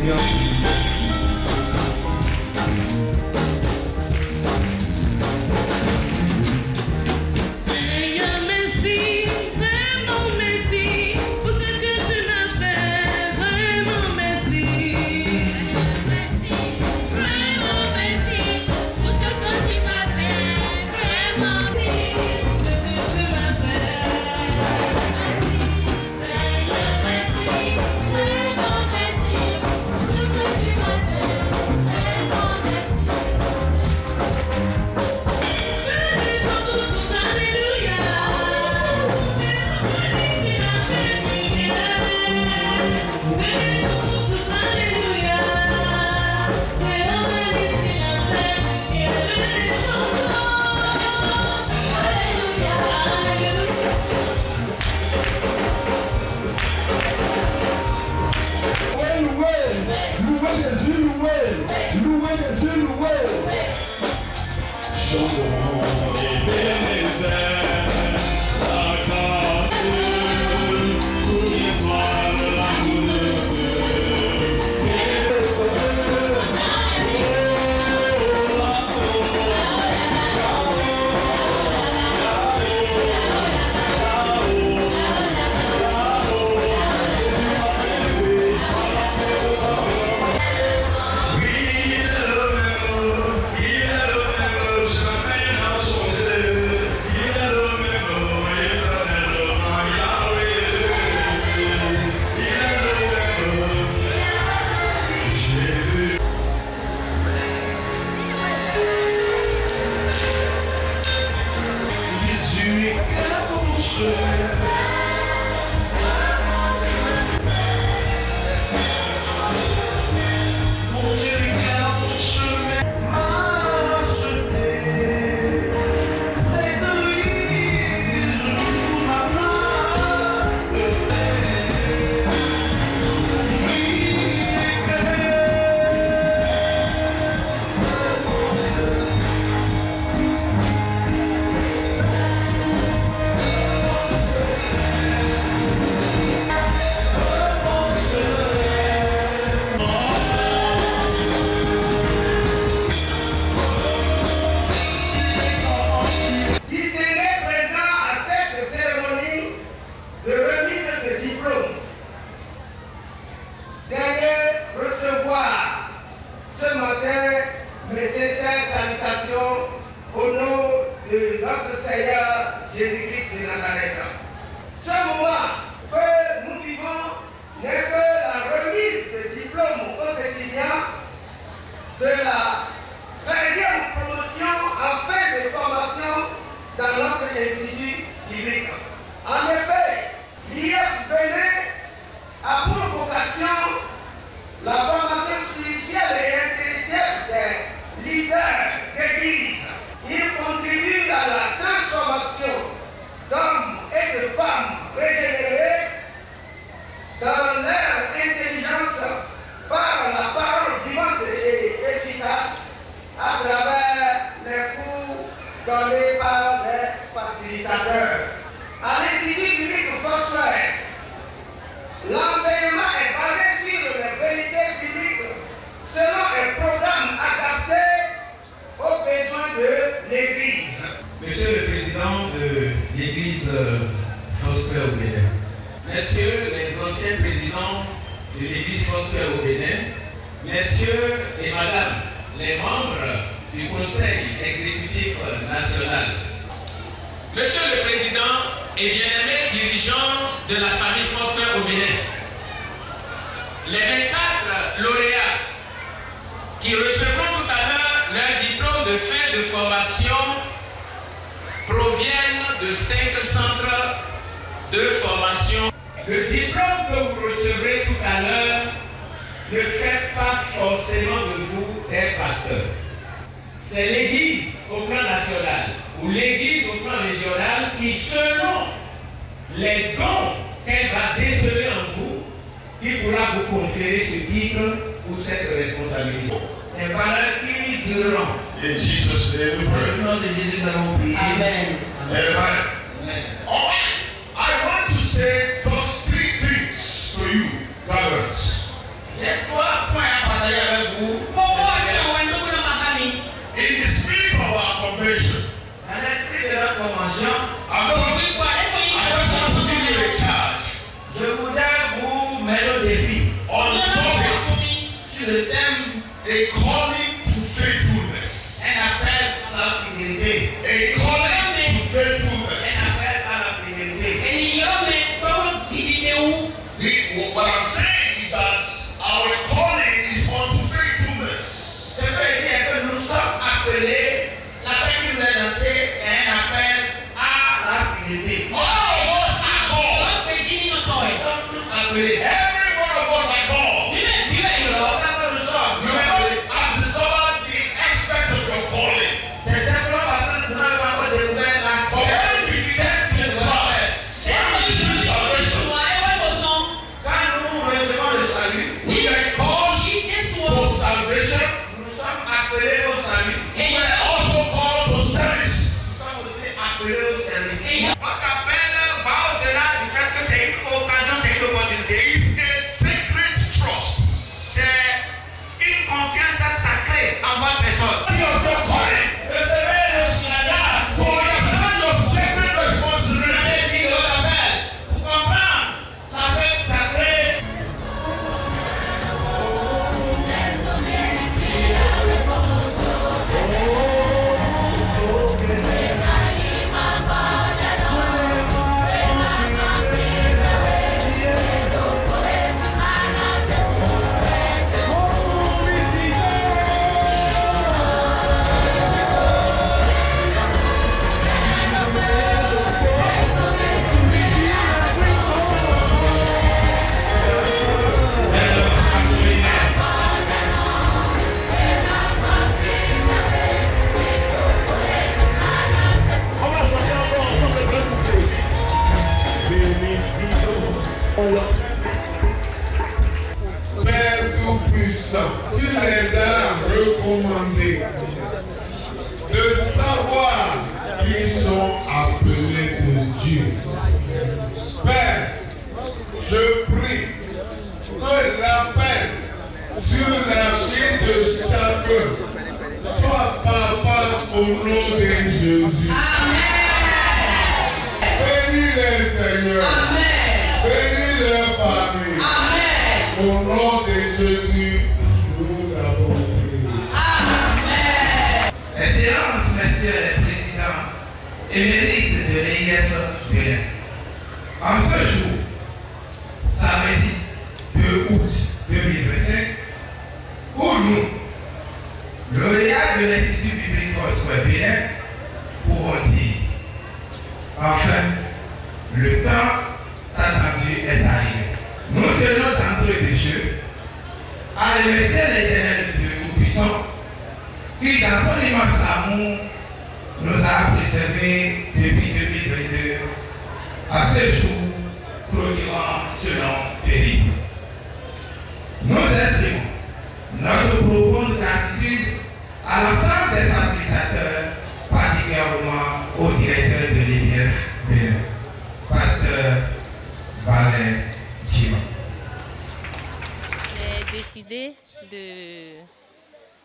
Seigneur. Mes sincères salutations au nom de notre Seigneur Jésus-Christ de Nazareth. Ce moment que nous vivons n'est que la remise de diplôme aux étudiants de la 13e promotion en fin de formation dans notre institut biblique. En effet, l'IF Bénin a pour vocation la formation spirituelle et intellectuelle des leaders d'église. Il contribue à la transformation d'hommes et de femmes régénérés dans leur intelligence par la parole vivante et efficace à travers les cours donnés par les facilitateurs. À l'Institut biblique Foursquare, l'enseignement est basé sur les vérités bibliques selon un programme adapté aux besoins de l'Église. Monsieur le Président de l'Église Foursquare au Bénin, Messieurs les anciens présidents de l'Église Foursquare au Bénin, Messieurs et Madame les membres du Conseil exécutif national, Monsieur le Président et bien-aimés dirigeants de la famille Foursquare au Bénin, les 24 lauréats qui recevront tout à l'heure leur diplôme de fin de formation proviennent de 5 centres de formation. Le diplôme que vous recevrez tout à l'heure ne fait pas forcément de vous des pasteurs. C'est l'Église au plan national ou l'Église au plan régional qui, selon les dons qu'elle va déceler en vous, qui pourra vous conférer ce titre ou cette responsabilité. Et voilà qui diront. In Jesus' name we pray. Au nom de Jésus, nous allons prier. Amen. Amen. All right. I want to say those three things to you, brothers. J'ai 3 points autorité. All of us are called. Nous sommes tous appelés. Every one of us are called. Autant que nous sommes, You nous may sommes appelés. not have discovered the aspect of your calling. C'est simplement parce que nous n'avons pas encore découvert But l'aspect. when we get to Christ, when we receive salvation, Quand nous recevons le salut, we are called for salvation. nous sommes appelés au salut. We are also called to service. Nous sommes aussi appelés au service. Votre appel va au-delà du fait que c'est une occasion, c'est une opportunité. It's a sacred trust. C'est une confiance sacrée en votre personne. Of your calling. Recevez le chanage To understand your sacred responsibility. pour comprendre la fête sacrée. On va chanter encore ensemble le vrai couplet. Père Tout-Puissant, tu les as recommandés de savoir qu'ils sont appelés de Dieu. Père, je prie que l'appel sur la vie de chacun soit papa au nom de Jésus. Bénis-les, Seigneur. Bénis-les parmi. Au nom de Jésus, nous avons prié. Excellences, Messieurs les Présidents émérites de l'EIF Bénin. En ce jour, samedi 2 août 2025, pour nous, lauréats de l'Institut biblique Foursquare Bénin, pouvons dire, enfin, le temps attendu est arrivé. Nous tenons d'entrée de Dieu à remercier l'Éternel Dieu Tout-Puissant qui, dans son immense amour, nous a préservés depuis 2022 à ce jour clôturant ce long périple. Nous exprimons notre profonde gratitude à l'ensemble des facilitateurs, particulièrement au directeur de l'IBF Bénin, Pasteur Valère Djima. J'ai décidé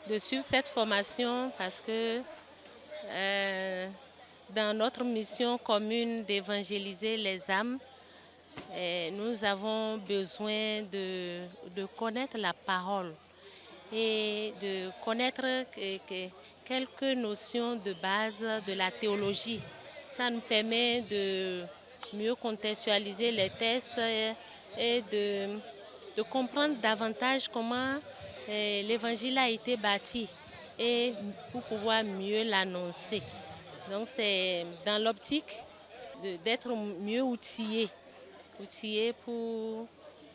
de suivre cette formation parce que dans notre mission commune d'évangéliser les âmes, nous avons besoin de connaître la parole et de connaître quelques notions de base de la théologie. Ça nous permet de mieux contextualiser les textes et de comprendre davantage comment l'évangile a été bâti et pour pouvoir mieux l'annoncer. Donc c'est dans l'optique d'être mieux outillé pour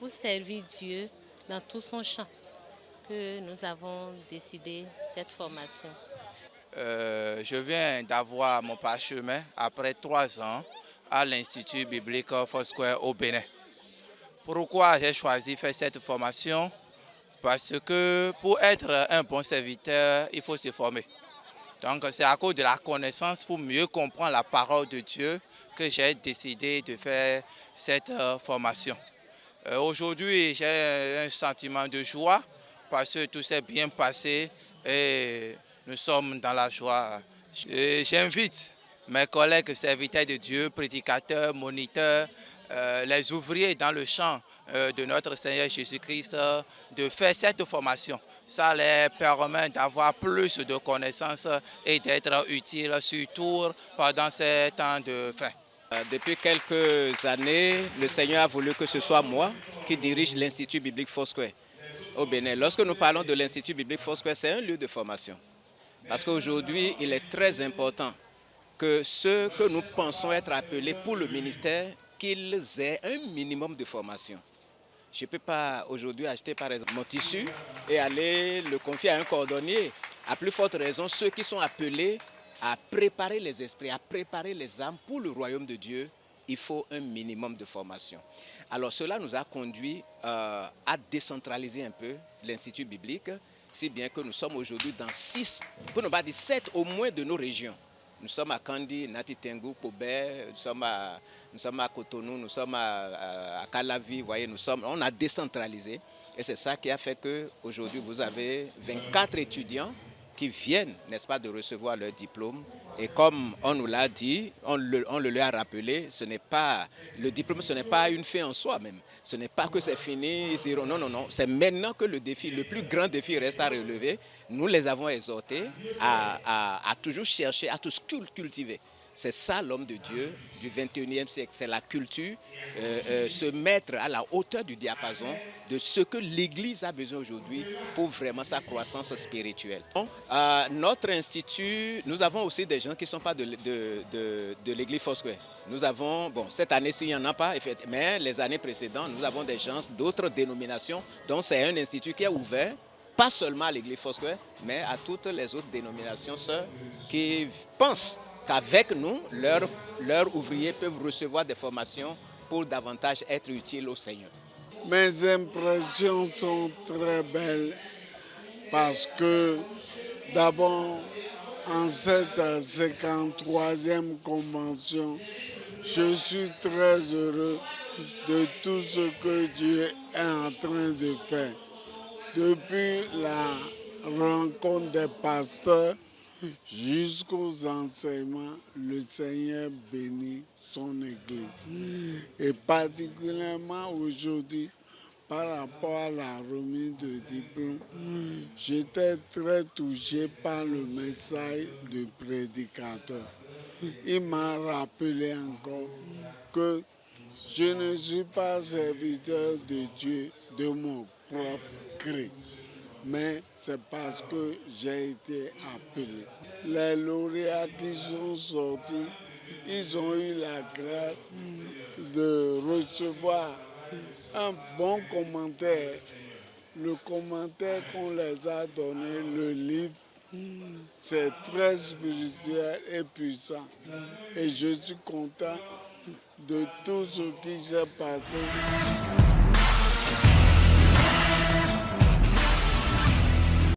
servir Dieu dans tout son champ que nous avons décidé cette formation. Je viens d'avoir mon parchemin après 3 ans à l'Institut biblique Foursquare au Bénin. Pourquoi j'ai choisi de faire cette formation? Parce que pour être un bon serviteur, il faut se former. Donc c'est à cause de la connaissance pour mieux comprendre la parole de Dieu que j'ai décidé de faire cette formation. Aujourd'hui, j'ai un sentiment de joie parce que tout s'est bien passé et nous sommes dans la joie. J'invite mes collègues serviteurs de Dieu, prédicateurs, moniteurs, les ouvriers dans le champ de notre Seigneur Jésus-Christ de faire cette formation. Ça leur permet d'avoir plus de connaissances et d'être utiles, surtout pendant ces temps de fin. Depuis quelques années, le Seigneur a voulu que ce soit moi qui dirige l'Institut biblique Foursquare au Bénin. Lorsque nous parlons de l'Institut biblique Foursquare, c'est un lieu de formation. Parce qu'aujourd'hui, il est très important que ceux que nous pensons être appelés pour le ministère, qu'ils aient un minimum de formation. Je ne peux pas aujourd'hui acheter par exemple mon tissu et aller le confier à un cordonnier. À plus forte raison, ceux qui sont appelés à préparer les esprits, à préparer les âmes pour le royaume de Dieu, il faut un minimum de formation. Alors cela nous a conduit à décentraliser un peu l'Institut biblique, si bien que nous sommes aujourd'hui dans 6, pour ne pas dire 7 au moins de nos régions. Nous sommes à Kandi, Nati Tengu, Pobé, nous sommes à Cotonou, nous sommes à Calavi, vous voyez, on a décentralisé. Et c'est ça qui a fait qu'aujourd'hui, vous avez 24 étudiants qui viennent, n'est-ce pas, de recevoir leur diplôme. Et comme on nous l'a dit, on le leur a rappelé, le diplôme, ce n'est pas une fin en soi même. Ce n'est pas que c'est fini, ils diront non, non, non. C'est maintenant que le plus grand défi reste à relever. Nous les avons exhortés à toujours chercher, à tous cultiver. C'est ça l'homme de Dieu du 21e siècle, c'est la culture, se mettre à la hauteur du diapason de ce que l'Église a besoin aujourd'hui pour vraiment sa croissance spirituelle. Donc, notre institut, nous avons aussi des gens qui ne sont pas de l'Église Foursquare. Nous avons, bon, cette année-ci, il n'y en a pas, mais les années précédentes, nous avons des gens d'autres dénominations. Donc c'est un institut qui est ouvert, pas seulement à l'Église Foursquare, mais à toutes les autres dénominations sœurs qui pensent qu'avec nous, leurs ouvriers peuvent recevoir des formations pour davantage être utiles au Seigneur. Mes impressions sont très belles parce que d'abord, en cette 53e convention, je suis très heureux de tout ce que Dieu est en train de faire. Depuis la rencontre des pasteurs, jusqu'aux enseignements, le Seigneur bénit son Église. Et particulièrement aujourd'hui, par rapport à la remise de diplôme, j'étais très touché par le message du prédicateur. Il m'a rappelé encore que je ne suis pas serviteur de Dieu de mon propre gré, mais c'est parce que j'ai été appelé. Les lauréats qui sont sortis, ils ont eu la grâce de recevoir un bon commentaire. Le commentaire qu'on les a donné, le livre, c'est très spirituel et puissant. Et je suis content de tout ce qui s'est passé.